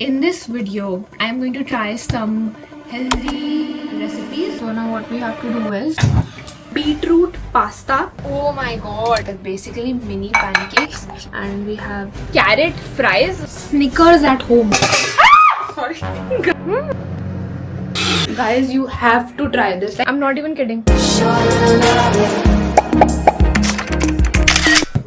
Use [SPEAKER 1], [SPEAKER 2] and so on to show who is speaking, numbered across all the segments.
[SPEAKER 1] In this video, I'm going to try some healthy recipes. So now what we have to do is beetroot pasta. Oh my god, they're basically mini pancakes. And we have carrot fries, Snickers at home. Sorry. Guys, you have to try this. I'm not even kidding.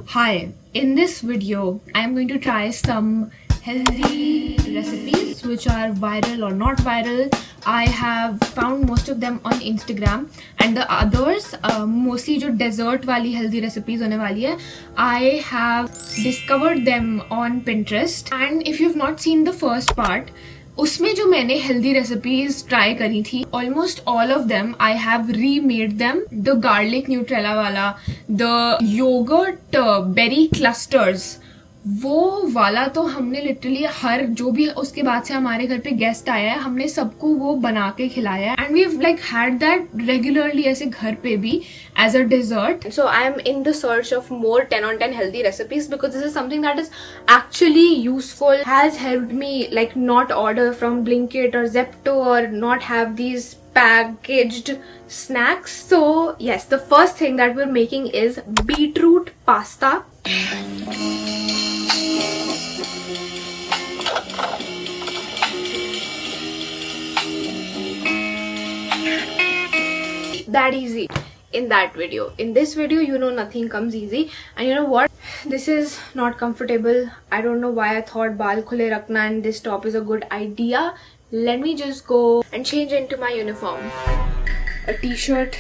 [SPEAKER 1] Hi, in this video, I'm going to try some healthy recipes which are viral or not viral. I have found most of them on Instagram and the others mostly जो dessert वाली healthy recipes होने वाली है, I have discovered them on Pinterest. And if you've not seen the first part, उसमें जो मैंने healthy recipes try करी थी, almost all of them I have remade them. The garlic Nutrela वाला, द योगर्ट बेरी क्लस्टर्स, वो वाला तो हमने लिटरली हर जो भी उसके बाद से हमारे घर पे गेस्ट आया है, हमने सबको वो बना के खिलाया है. And we like had that regularly ऐसे घर पे भी as a dessert. So I am in the search of more 10 on 10 healthy recipes because this is something that is actually useful, has helped me like not order from Blinkit or Zepto or not have these packaged snacks. So yes, the first thing that we're making is beetroot pasta. That easy in that video. In this video, you know, nothing comes easy. And you know what, this is not comfortable. I don't know why I thought baal khule rakhna and this top is a good idea. Let me just go and change into my uniform. A t-shirt.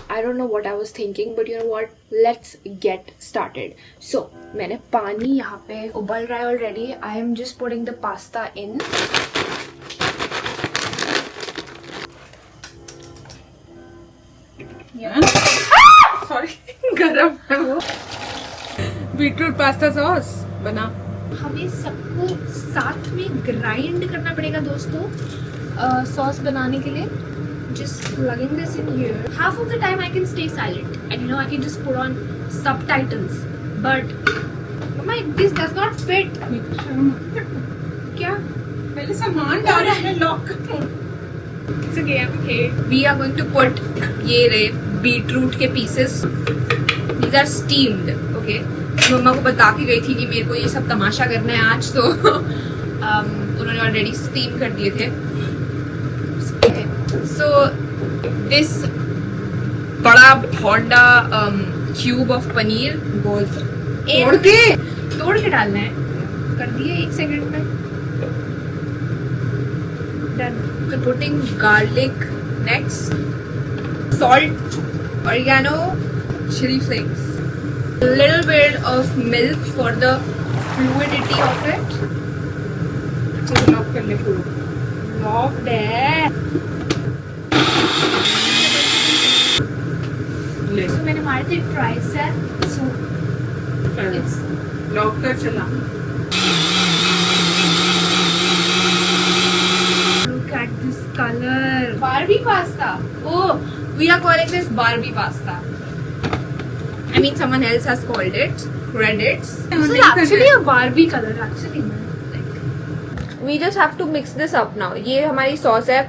[SPEAKER 1] I don't know what I was thinking, but you know what, let's get started. So मैंने पानी यहाँ पे उबल रहा है already. I am just putting the pasta in.
[SPEAKER 2] Sorry गरम है वो. बीटरूट पास्ता सॉस बना.
[SPEAKER 1] हमें सबको साथ में ग्राइंड करना पड़ेगा दोस्तों सॉस बनाने के लिए. Just plugging this in here. Half of the time I can stay silent and you know I can just put on subtitles. But this does not fit. क्या?
[SPEAKER 2] पहले सामान डाल रहे lock.
[SPEAKER 1] It's okay, I'm okay. We are going to put ये रहे beetroot के pieces. These are steamed. Okay. मम्मा को बता के गई थी कि मेरे को ये सब तमाशा करना है आज, तो उन्होंने ऑलरेडी स्टीम कर दिए थे. So this बड़ा भौंडा क्यूब ऑफ पनीर गोल्स तोड़ के डालना है. कर दिए 1 सेकंड में. Done. So putting garlic next, salt, oregano, chili flakes, a little bit of milk for the fluidity of it.
[SPEAKER 2] चलो लॉक कर ले पूरा.
[SPEAKER 1] Locked है.
[SPEAKER 2] ले
[SPEAKER 1] So मैंने मारे थे tricep. So it's
[SPEAKER 2] लॉक कर चला.
[SPEAKER 1] look at this color. Barbie pasta. Oh, we are calling this Barbie pasta. I mean, someone else has called it. Credits. This is actually a Barbie color. Actually, like. We just have to mix this up now. ये हमारी sauce है.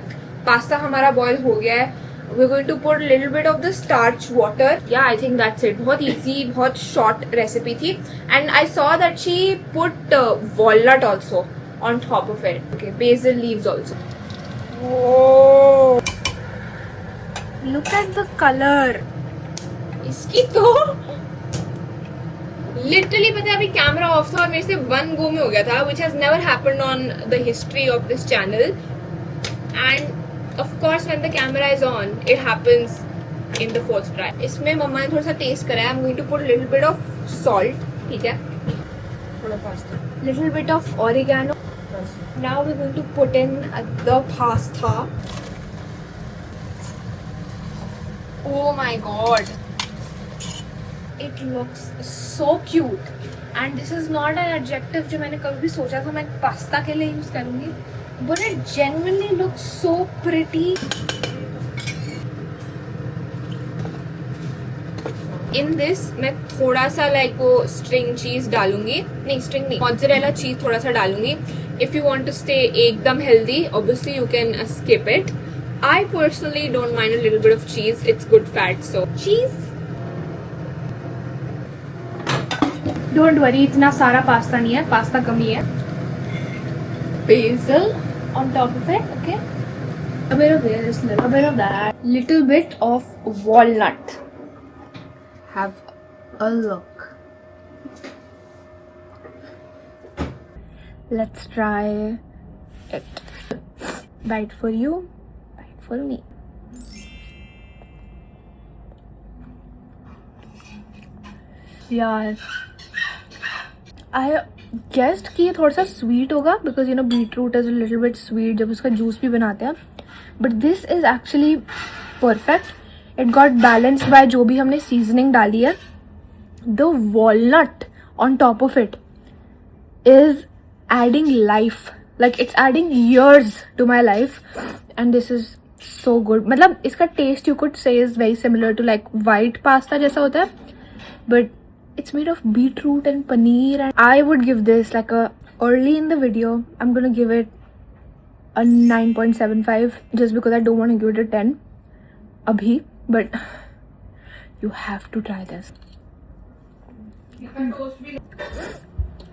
[SPEAKER 1] Pasta हमारा boil हो गया है. We're going to put a little bit of the starch water. Yeah, I think that's it. बहुत easy, बहुत short recipe थी. And I saw that she put walnut also on top of it. Okay, basil leaves also. Oh, look at the color. इसकी तो literally पता है, अभी camera off था और मेरे से 1 go में हो गया था, which has never happened on the history of this channel. And of course when the camera is on, it happens in the 4th try. इसमें मम्मा ने थोड़ा सा टेस्ट करा है. I'm going to put a little bit of salt. ठीक है,
[SPEAKER 2] थोड़ा pasta.
[SPEAKER 1] little bit of oregano. Now we're going to put in the pasta. Oh my god, it looks so cute. And this is not an adjective जो मैंने कभी भी सोचा था मैं पास्ता के लिए यूज करूंगी, but it genuinely looks so pretty. In this मैं थोड़ा सा लाइक वो स्ट्रिंग चीज डालूंगी, नहीं स्ट्रिंग नहीं, मोज़रेला चीज थोड़ा सा डालूंगी, If you want to stay ekdam healthy, obviously you can skip it. I personally don't mind a little bit of cheese. It's good fat, so cheese. Don't worry, इतना सारा पास्ता नहीं है, pasta कम ही है. Basil on top of it, okay? A bit of this, a bit of that, little bit of walnut. Have a look. Let's try it. Bite for you, bite for me. यार, I guessed कि ये थोड़ा सा sweet होगा because you know beetroot is a little bit sweet जब उसका juice भी बनाते हैं. But this is actually perfect. It got balanced by जो भी हमने seasoning डाली है. The walnut on top of it is adding life. Like it's adding years to my life. And this is so good. मतलब इसका taste you could say is very similar to like white pasta जैसा होता है. But it's made of beetroot and paneer, and I would give this like a early in the video. I'm gonna give it a 9.75 just because I don't want to give it a 10 abhi, but you have to try this.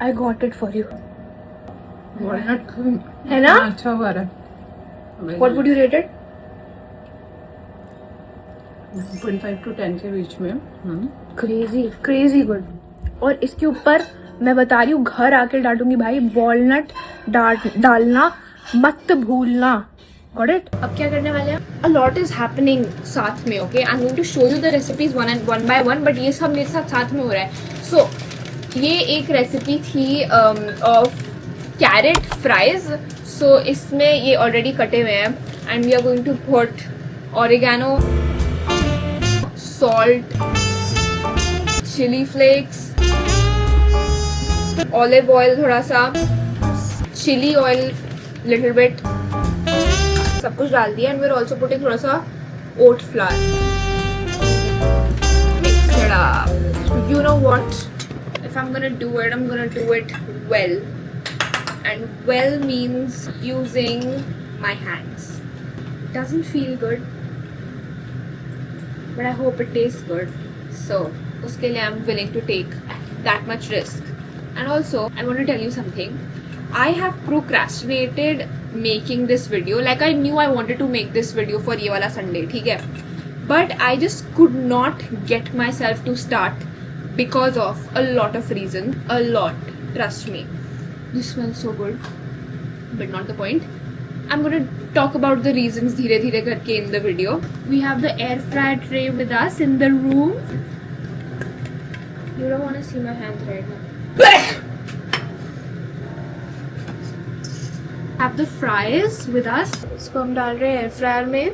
[SPEAKER 1] I got it for you.
[SPEAKER 2] Walnut
[SPEAKER 1] है ना?
[SPEAKER 2] अच्छा हुआ रहा.
[SPEAKER 1] What would you rate it?
[SPEAKER 2] 9.5 to 10 के बीच में.
[SPEAKER 1] Crazy good. और इसके ऊपर मैं बता रही हूँ, घर आके डांटूंगी भाई, वॉलनट डालना मत भूलना. Got it? अब क्या करने वाले हैं? A lot is happening साथ में, okay? I'm going to show you the recipes one by one, but ये सब मेरे साथ में हो रहा है. So ये एक रेसिपी थी of carrot fries. So इसमें ये already कटे हुए हैं, and we are going to put oregano, salt, chili flakes, olive oil थोड़ा सा, chili oil little bit, सब कुछ डाल दिया. And we're also putting थोड़ा सा oat flour. Mix it up. You know what? If I'm gonna do it, I'm gonna do it well. And well means using my hands. Doesn't feel good, but I hope it tastes good. So uske liye I'm willing to take that much risk. And also I want to tell you something. I have procrastinated making this video. Like I knew I wanted to make this video for ये वाला Sunday, ठीक है? But I just could not get myself to start because of a lot of reasons. A lot, trust me. This smells so good, but not the point. I'm gonna talk about the reasons धीरे धीरे करके in the video. We have the air fryer tray with us in the room. You don't want to see my hands right now. Have the fries with us. इसको हम डाल रहे हैं air fryer में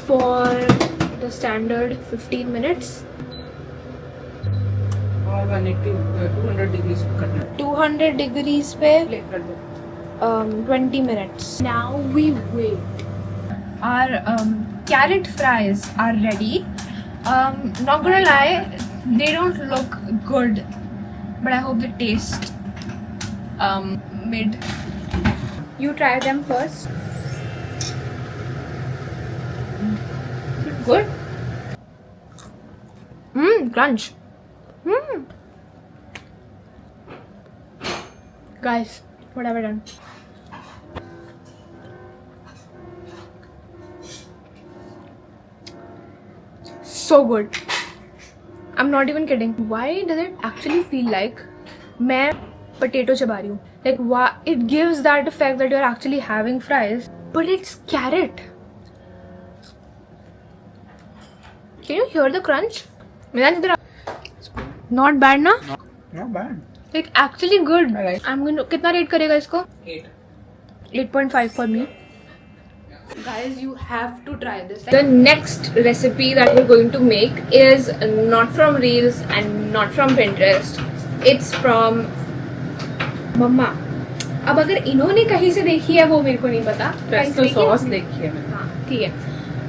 [SPEAKER 1] for the standard 15 minutes.
[SPEAKER 2] और 200 degree करना है.
[SPEAKER 1] 200 degrees पे
[SPEAKER 2] प्ले कर दो.
[SPEAKER 1] 20 minutes. Now we wait. Our carrot fries are ready. Not gonna lie, they don't look good, but I hope they taste mid. You try them first. Good. Crunch. Guys, what have I done? So good. I'm not even kidding. Why does it actually feel like मैं potato चबा रही हूँ? Like why it gives that effect that you're actually having fries, but it's carrot. Can you hear the crunch? Not bad ना?
[SPEAKER 2] Not bad.
[SPEAKER 1] Like actually good.
[SPEAKER 2] I like.
[SPEAKER 1] I'm going to कितना rate करेगा इसको?
[SPEAKER 2] 8.
[SPEAKER 1] 8.5 for me. Guys, you have to try this. The next recipe that we're going to make is not from Reels and not from Pinterest. It's from Mama. अब अगर इन्होंने कहीं से देखी है वो मेरे को नहीं पता.
[SPEAKER 2] Pesto sauce देखी है मैंने.
[SPEAKER 1] हाँ, ठीक है.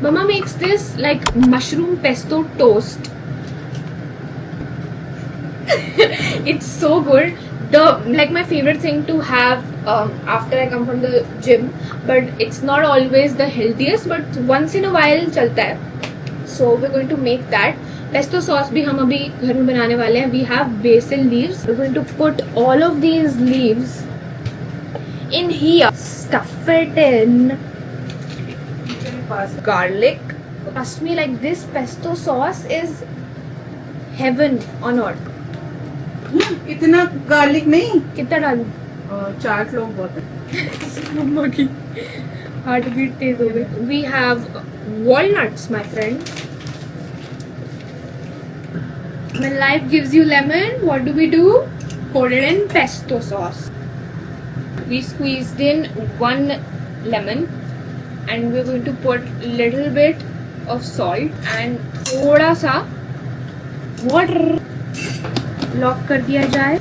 [SPEAKER 1] Mama makes this like mushroom pesto toast. It's so good. my favorite thing to have after I come from the gym, but it's not always the healthiest, but once in a while चलता है. So we're going to make that. Pesto sauce भी हम अभी घर में बनाने वाले हैं. We have basil leaves. We're going to put all of these leaves in here. Stuff it in garlic. Trust me, like this pesto sauce is heaven on earth.
[SPEAKER 2] इतना garlic नहीं.
[SPEAKER 1] कितना डालूं?
[SPEAKER 2] 4 लोग बहुत है.
[SPEAKER 1] मम्मा की हार्ट बीट तेज हो गई. We have walnuts, my friend. When life gives you lemon, what do? Pour it in pesto sauce. We squeezed in 1 lemon and we're going to put a little bit of salt and थोड़ा सा water. Lock कर दिया जाए.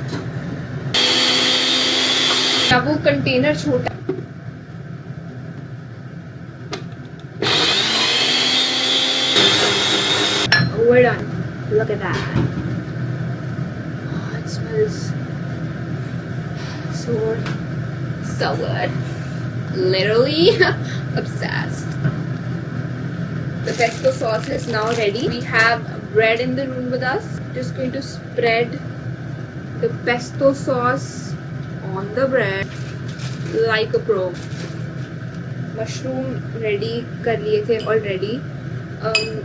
[SPEAKER 1] अब वो container छोटा. We're done. Look at that. Oh, it smells so good. Literally obsessed. The pesto sauce is now ready. We have bread in the room with us. Just going to spread the pesto sauce on the bread like a pro. Mushroom ready कर लिए थे already.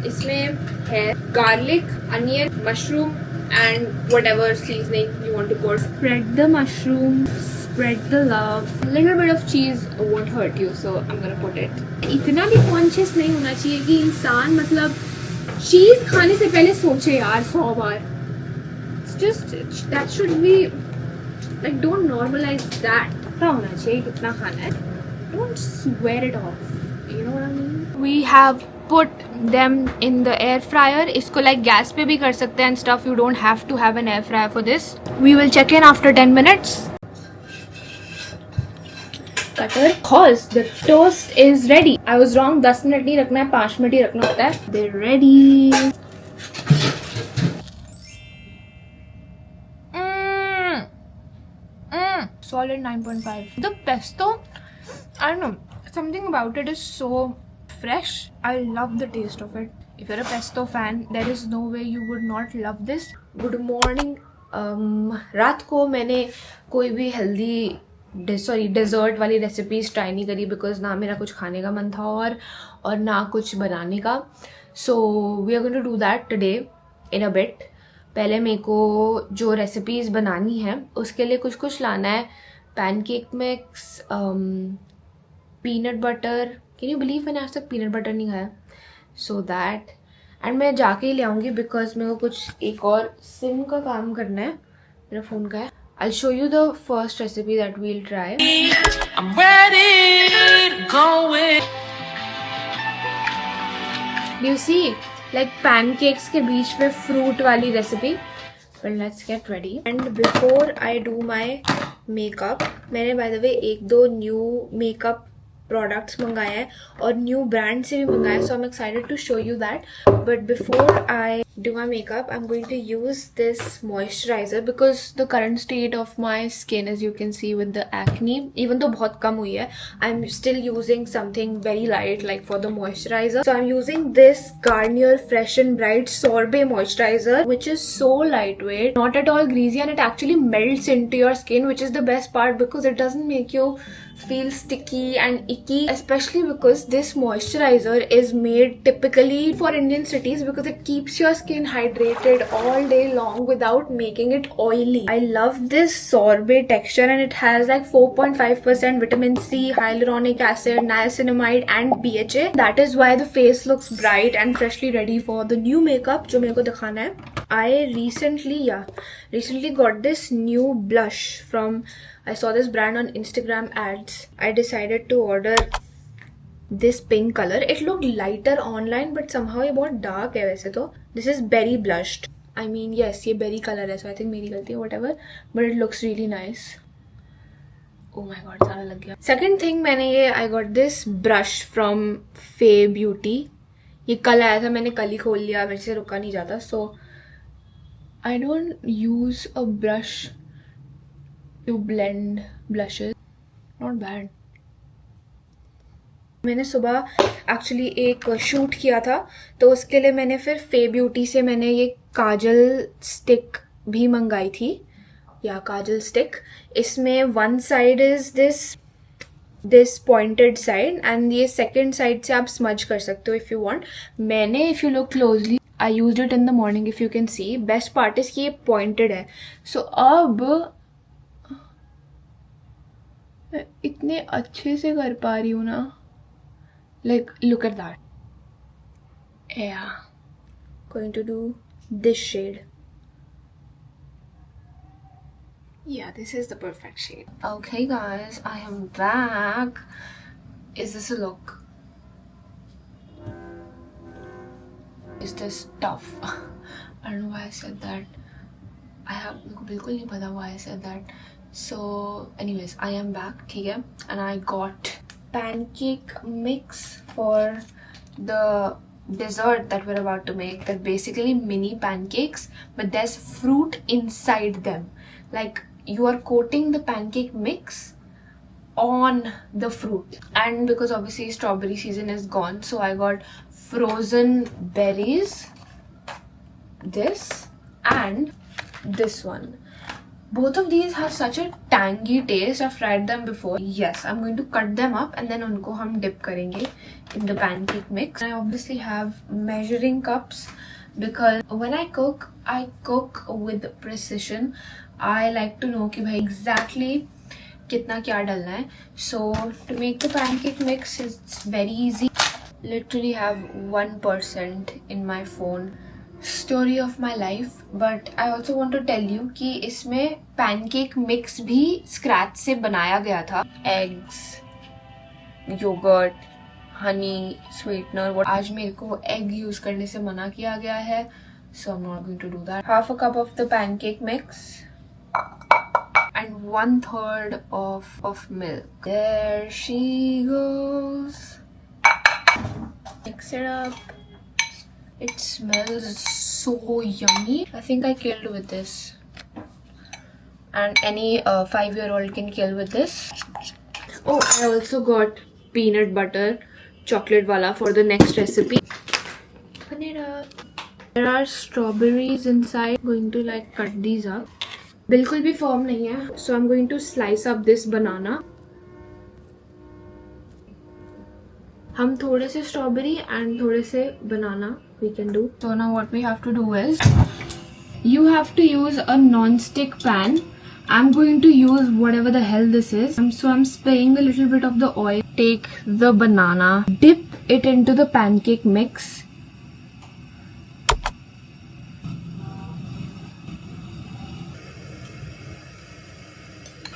[SPEAKER 1] इसमें है garlic, onion, mushroom and whatever seasoning you want to put. Spread the mushroom, spread the love. A little bit of cheese won't hurt you, so I'm gonna put it. इतना भी conscious नहीं होना चाहिए कि इंसान मतलब चीज खाने से पहले सोचे यार 100 बार. It's just that should be like, don't normalize that. पता होना चाहिए कितना खाना है. Don't swear it off. You know what I mean? We have put them in the air fryer. इसको like gas पे भी कर सकते हैं and stuff. You don't have to have an air fryer for this. We will check in after 10 minutes. Cutter, cause the toast is ready. I was wrong. 10 minute नहीं रखना है, 5 minute ही रखना होता है. They're ready. Solid 9.5. The pesto, I don't know, something about it is so fresh. I love the taste of it. If you're a pesto fan, there is no way you would not love this. Good morning. रात को मैंने कोई भी healthy desert वाली recipes try नहीं करी because ना मेरा कुछ खाने का मन था और ना कुछ बनाने का. So we are going to do that today in a bit. पहले मेरे को जो रेसिपीज़ बनानी है उसके लिए कुछ लाना है. Pancake mix, peanut butter. Can you believe मैंने आज तक पीनट बटर नहीं खाया. सो दैट एंड मैं जाके ही ले आऊँगी बिकॉज मेरे को कुछ एक और सिम का काम करना है. मेरा फ़ोन का है. I'll show you the first recipe that we'll try. I'm ready to go in. Do you see? Like pancakes के बीच में fruit वाली recipe. Well, let's get ready. And before I do my makeup, मैंने by the way 1-2 new makeup products मंगाए हैं और new brand से भी मंगाए हैं. So I'm excited to show you that. But before I do my makeup, I'm going to use this moisturizer because the current state of my skin, as you can see with the acne, even though बहुत कम हुई है, I'm still using something very light like for the moisturizer. So I'm using this Garnier Fresh and Bright Sorbet Moisturizer, which is so lightweight, not at all greasy, and it actually melts into your skin, which is the best part because it doesn't make you feel sticky and icky, especially because this moisturizer is made typically for Indian cities because it keeps your skin hydrated all day long without making it oily. I love this sorbet texture and it has like 4.5% vitamin C, hyaluronic acid, niacinamide and BHA. That is why the face looks bright and freshly ready for the new makeup जो मेरे को दिखाना है. I recently got this new blush from, I saw this brand on Instagram ads. I decided to order this pink color. It looked lighter online but somehow ये बहुत dark है वैसे तो. This is berry blushed. I mean yes, ये berry color है, so I think मेरी गलती है, whatever. But it looks really nice. Oh my god, सारा लग गया. Second thing मैंने ये I got this brush from Faye Beauty. ये कल आया था, मैंने कल ही खोल लिया, मेरे से रुका नहीं जाता. So I don't use a brush to blend blushes. Not bad. मैंने सुबह एक्चुअली एक शूट किया था, तो उसके लिए मैंने फिर फे ब्यूटी से मैंने ये काजल स्टिक भी मंगाई थी, या काजल स्टिक. इसमें one side is this pointed side and ये सेकंड साइड से आप स्मज कर सकते हो इफ़ यू वांट. मैंने if you look closely I used it in the morning. If you can see, best part is कि ये पॉइंटेड है. सो अब इतने अच्छे से कर पा रही हूँ ना. Like, look at that. Yeah. Going to do this shade. Yeah, this is the perfect shade. Okay, guys, I am back. Is this a look? Is this tough? I don't know why I said that. मेरे को बिल्कुल नहीं पता why I said that. So, anyways, I am back, ठीक है? And I got pancake mix for the dessert that we're about to make. They're basically mini pancakes, but there's fruit inside them. Like, you are coating the pancake mix on the fruit. And because obviously strawberry season is gone, so I got frozen berries, this and this one. Both of these have such a tangy taste. I've tried them before. Yes, I'm going to cut them up and then उनको हम dip करेंगे in the pancake mix. I obviously have measuring cups because when I cook with precision. I like to know कि भाई exactly कितना क्या डालना है. So to make the pancake mix is very easy. Literally have 1% in my phone. Story of my life, but I also want to tell you कि इसमें pancake mix भी scratch से बनाया गया था. Eggs, yogurt, honey, sweetener. आज मेरे को egg use करने से मना किया गया है, so I'm not going to do that. Half a cup of the pancake mix and 1/3 of milk. There she goes. Mix it up. It smells so yummy. I think I killed with this. And any 5-year-old can kill with this. Oh, I also got peanut butter chocolate wala for the next recipe. Open it up. There are strawberries inside. I'm going to like cut these up. बिल्कुल भी firm नहीं है. So I'm going to slice up this banana. हम थोड़े से strawberry and थोड़े से banana we can do. So now what we have to do is, you have to use a non-stick pan. I'm going to use whatever the hell this is. So I'm spraying a little bit of the oil. Take the banana, dip it into the pancake mix.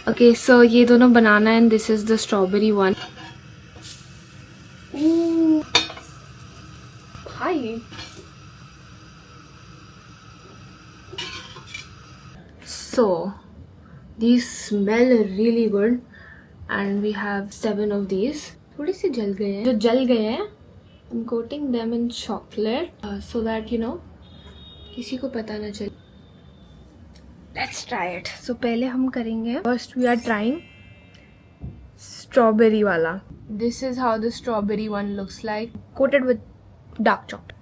[SPEAKER 1] Okay, so ये दोनों banana and this is the strawberry one. Ooh. Hi. So these smell really good and we have 7 of these. थोड़े से जल गए हैं. जो जल गए हैं, I'm coating them in chocolate so that you know किसी को पता ना चले. Let's try it. So पहले हम करेंगे. First we are trying strawberry वाला. This is how the strawberry one looks like, coated with dark chocolate.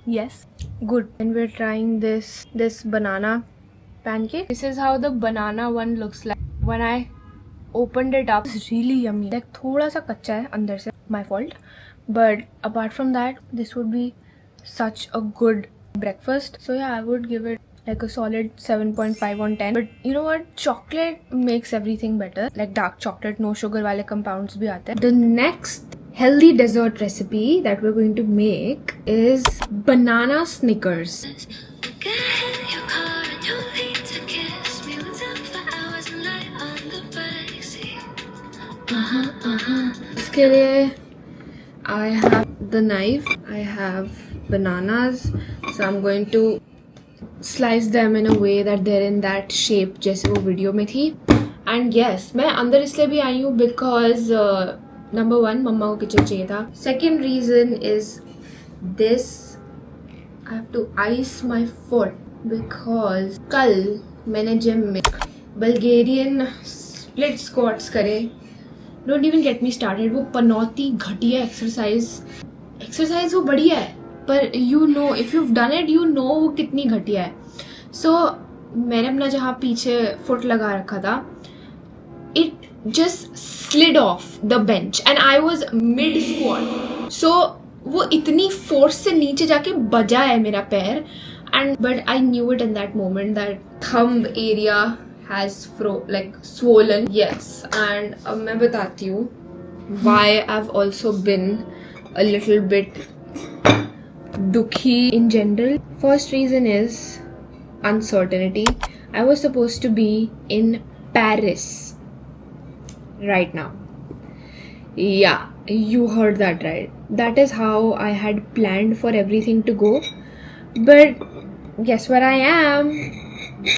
[SPEAKER 1] Yes, good. And we're trying this banana pancake. This is how the banana one looks like. When I opened it up, it's really yummy. Like थोड़ा सा कच्चा है अंदर से. My fault. But apart from that, this would be such a good breakfast. So yeah, I would give it like a solid 7.5 on 10. But you know what? Chocolate makes everything better. Like dark chocolate, no sugar वाले compounds भी आते हैं. The next healthy dessert recipe that we're going to make is banana Snickers. इसके लिए I have the knife, I have bananas, so I'm going to slice them in a way that they're in that shape जैसे वो video में थी. And yes, मैं अंदर इसलिए भी आई हूँ because number 1, मम्मा को किचन चाहिए था. Second reason is this. I have to ice my foot because कल मैंने जिम में बल्गेरियन स्प्लिट स्क्वाट्स करे. Don't even get me started. वो पनौती घटिया एक्सरसाइज वो बढ़िया है, पर you know if you've done it you know वो कितनी घटिया है. So मैंने अपना जहाँ पीछे फुट लगा रखा था, it just slid off the bench and I was mid squat. So वो इतनी फोर्स से नीचे जाके बजा है मेरा पैर, and but I knew it in that moment that thumb area has swollen. Yes, and अब मैं बताती हूँ why I've also been a little bit dukhi in general. First reason is uncertainty. I was supposed to be in Paris right now. Yeah, you heard that right. That is how I had planned for everything to go. But guess where I am?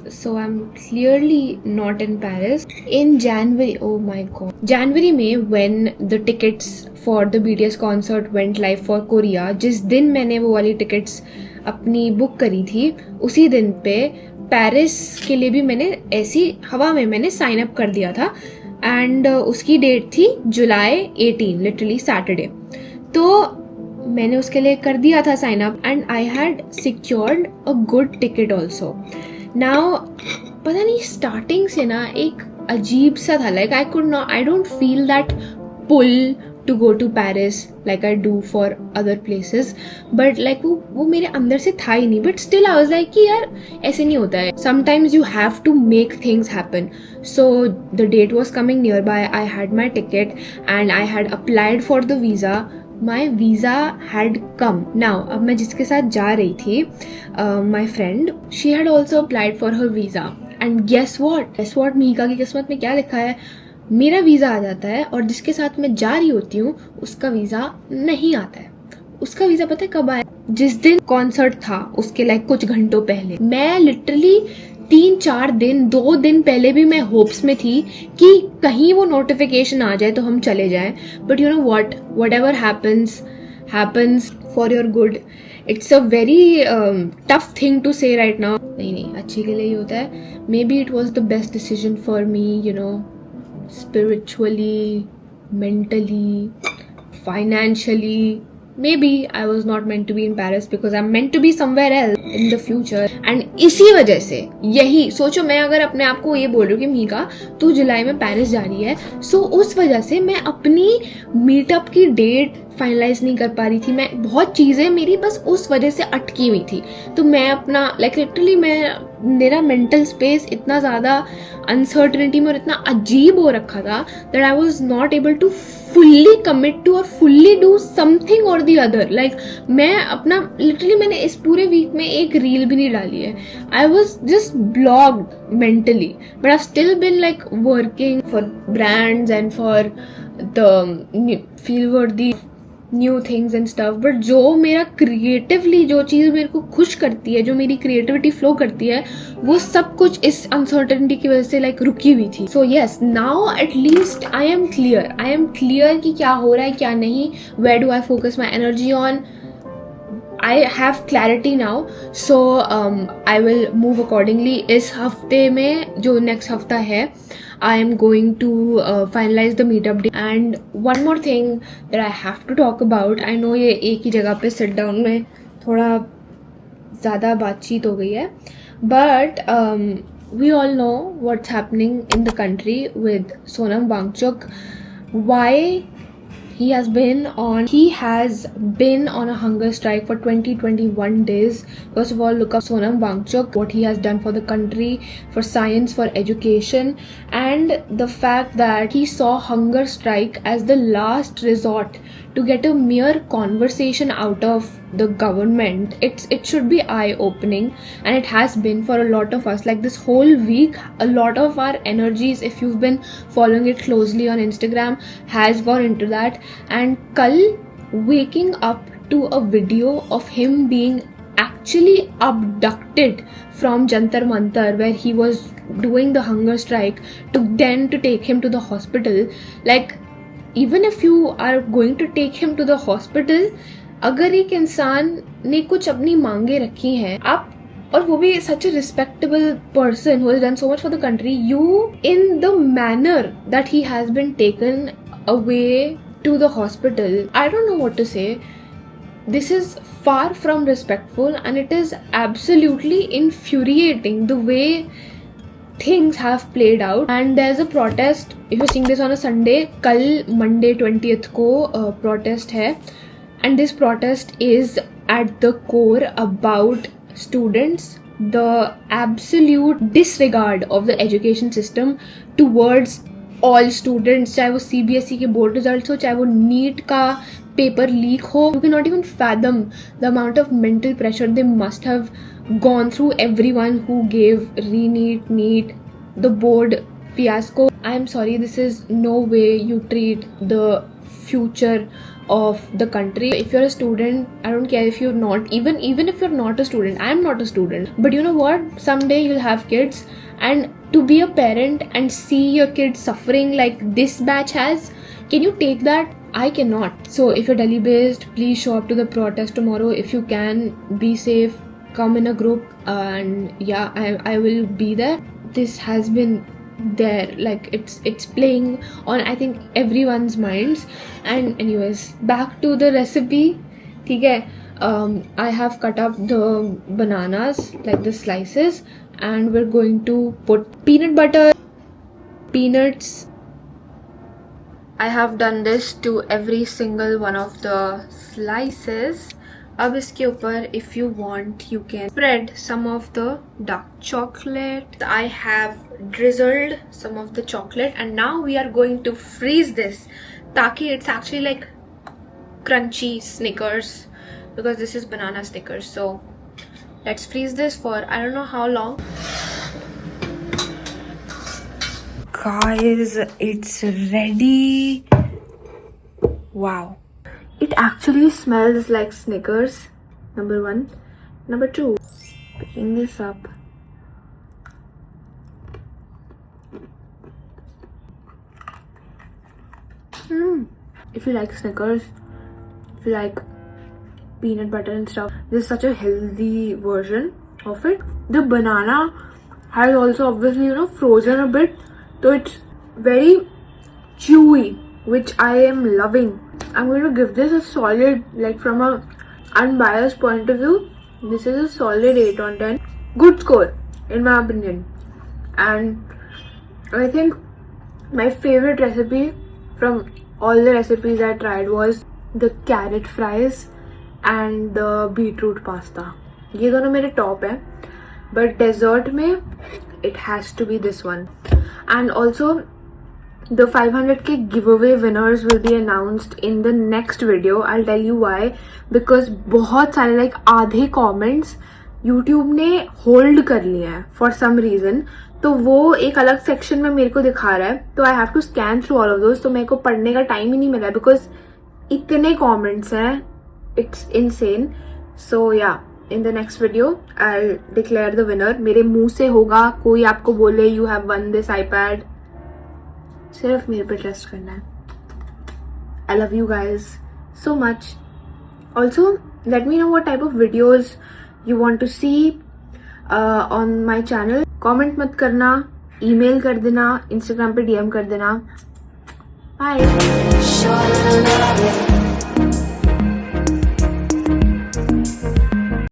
[SPEAKER 1] So I'm clearly not in Paris. In January, oh my god. January में when the tickets for the BTS concert went live for Korea, जिस दिन मैंने वो वाली tickets अपनी book करी थी, उसी दिन पे पेरिस के लिए भी मैंने ऐसी हवा में मैंने साइन अप कर दिया था. एंड उसकी डेट थी जुलाई 18, लिटरली सैटरडे. तो मैंने उसके लिए कर दिया था sign up and I had secured a good ticket also. Now पता नहीं स्टार्टिंग से ना एक अजीब सा था, like I don't feel that pull to go to Paris like I do for other places, but like वो मेरे अंदर से था ही नहीं. But still I was like कि यार ऐसे नहीं होता है. Sometimes you have to make things happen. So the date was coming nearby. I had my ticket and I had applied for the visa. My visa had come. Now अब मैं जिसके साथ जा रही थी, my friend, she had also applied for her visa. And guess what? Mihika की किस्मत में क्या लिखा है? मेरा वीज़ा आ जाता है और जिसके साथ मैं जा रही होती हूँ उसका वीज़ा नहीं आता है. उसका वीज़ा पता है कब आया? जिस दिन कॉन्सर्ट था उसके लाइक कुछ घंटों पहले. मैं लिटरली 3-4 दिन 2 दिन पहले भी मैं होप्स में थी कि कहीं वो नोटिफिकेशन आ जाए तो हम चले जाएं. But you know whatever happens for your good. It's a very tough thing to say right now. नहीं अच्छे के लिए ही होता है. Maybe it was the best decision for me, you know, spiritually, mentally, financially. Maybe I was not meant to be in Paris because I'm meant to be somewhere else in the future. And इसी वजह से यही सोचो, मैं अगर अपने आप को ये बोल रही हूँ कि मीका तू जुलाई में पेरिस जा रही है, सो उस वजह से मैं अपनी मीटअप की डेट फाइनलाइज नहीं कर पा रही थी. मैं बहुत चीज़ें मेरी बस उस वजह से अटकी हुई थी. तो मैं अपना लिटरली मेरा मेंटल स्पेस इतना ज़्यादा अनसर्टनिटी में और इतना अजीब हो रखा था that I was not able to fully commit to और फुल्ली डू समथिंग और दी अदर. लाइक मैं अपना लिटरली मैंने इस पूरे वीक में एक रील भी नहीं डाली है. I was just blocked mentally, but I still been like working for brands and for the feel worthy new things and stuff. But जो मेरा क्रिएटिवली जो चीज़ मेरे को खुश करती है, जो मेरी क्रिएटिविटी फ्लो करती है, वो सब कुछ इस अनसर्टेनिटी की वजह से लाइक रुकी हुई थी. So yes, now at least I am clear कि क्या हो रहा है क्या नहीं. Where do I focus my energy on. I have clarity now, so I will move accordingly. इस हफ्ते में जो next हफ्ता है, I am going to finalize the meetup day. And one more thing that I have to talk about. I know ये एक ही जगह पे sit down में थोड़ा ज़्यादा बातचीत हो गई है, but we all know what's happening in the country with Sonam Wangchuk. Why he has been on a hunger strike for 21 days. First of all, look up Sonam Wangchuk, what he has done for the country, for science, for education, and the fact that he saw hunger strike as the last resort to get a mere conversation out of the government. It should be eye-opening, and it has been for a lot of us. Like this whole week, a lot of our energies, if you've been following it closely on Instagram, has gone into that. And kal waking up to a video of him being actually abducted from Jantar Mantar, where he was doing the hunger strike, to take him to the hospital. Like, even if you are going to take him to the hospital, अगर एक इंसान ने कुछ अपनी मांगे रखी हैं, आप, और वो भी सच a respectable person who has done so much for the country, you in the manner that he has been taken away to the hospital, I don't know what to say. This is far from respectful and it is absolutely infuriating the way things have played out. And there's a protest, if you're seeing this on a Sunday, kal Monday 20th ko protest hai, and this protest is at the core about students, the absolute disregard of the education system towards all students, चाहे वो CBSE के board results हो, चाहे वो NEET का paper leak हो. You cannot even fathom the amount of mental pressure they must have gone through, everyone who gave re-NEET, NEET, the board fiasco. I am sorry, this is no way you treat the future of the country. If you're a student, I don't care if you're not, even if you're not a student, I am not a student, but you know what, someday you'll have kids, and to be a parent and see your kids suffering like this batch has, can you take that? I cannot. So if you're Delhi based, please show up to the protest tomorrow. If you can, be safe, come in a group, and yeah, I will be there. This has been there, like it's playing on, I think, everyone's minds. And anyways, back to the recipe. ठीक है, I have cut up the bananas, like the slices, and we're going to put peanut butter, peanuts. I have done this to every single one of the slices. अब इसके ऊपर, if you want, you can spread some of the dark chocolate. I have drizzled some of the chocolate, and now we are going to freeze this ताकि it's actually like crunchy Snickers, because this is banana Snickers. So let's freeze this for I don't know how long. Guys, it's ready. Wow. It actually smells like Snickers, number one. Number two, picking this up. If you like Snickers, if you like peanut butter and stuff, this is such a healthy version of it. The banana has also obviously, frozen a bit, so it's very chewy, which I am loving. I'm going to give this a solid, like from a unbiased point of view, this is a solid 8 on 10. Good score, in my opinion. And I think my favorite recipe from all the recipes I tried was the carrot fries and the beetroot pasta. ये दोनों मेरे top है, but dessert में it has to be this one. And also the 500k giveaway winners will be announced in the next video. I'll tell you why. Because बहुत सारे, like आधे comments YouTube ने hold कर लिया है for some reason. तो वो एक अलग सेक्शन में मेरे को दिखा रहा है, तो I have to scan through all of those. तो मेरे को पढ़ने का टाइम ही नहीं मिला बिकॉज इतने कमेंट्स हैं, it's insane. So yeah, in the next video I declare the winner. मेरे मुंह से होगा, कोई आपको बोले you have won this iPad, सिर्फ मेरे पे ट्रस्ट करना है. I love you guys so much. Also let me know what type of videos you want to see on my channel. Comment मत करना, ईमेल कर देना, इंस्टाग्राम पे DM कर देना. बाय.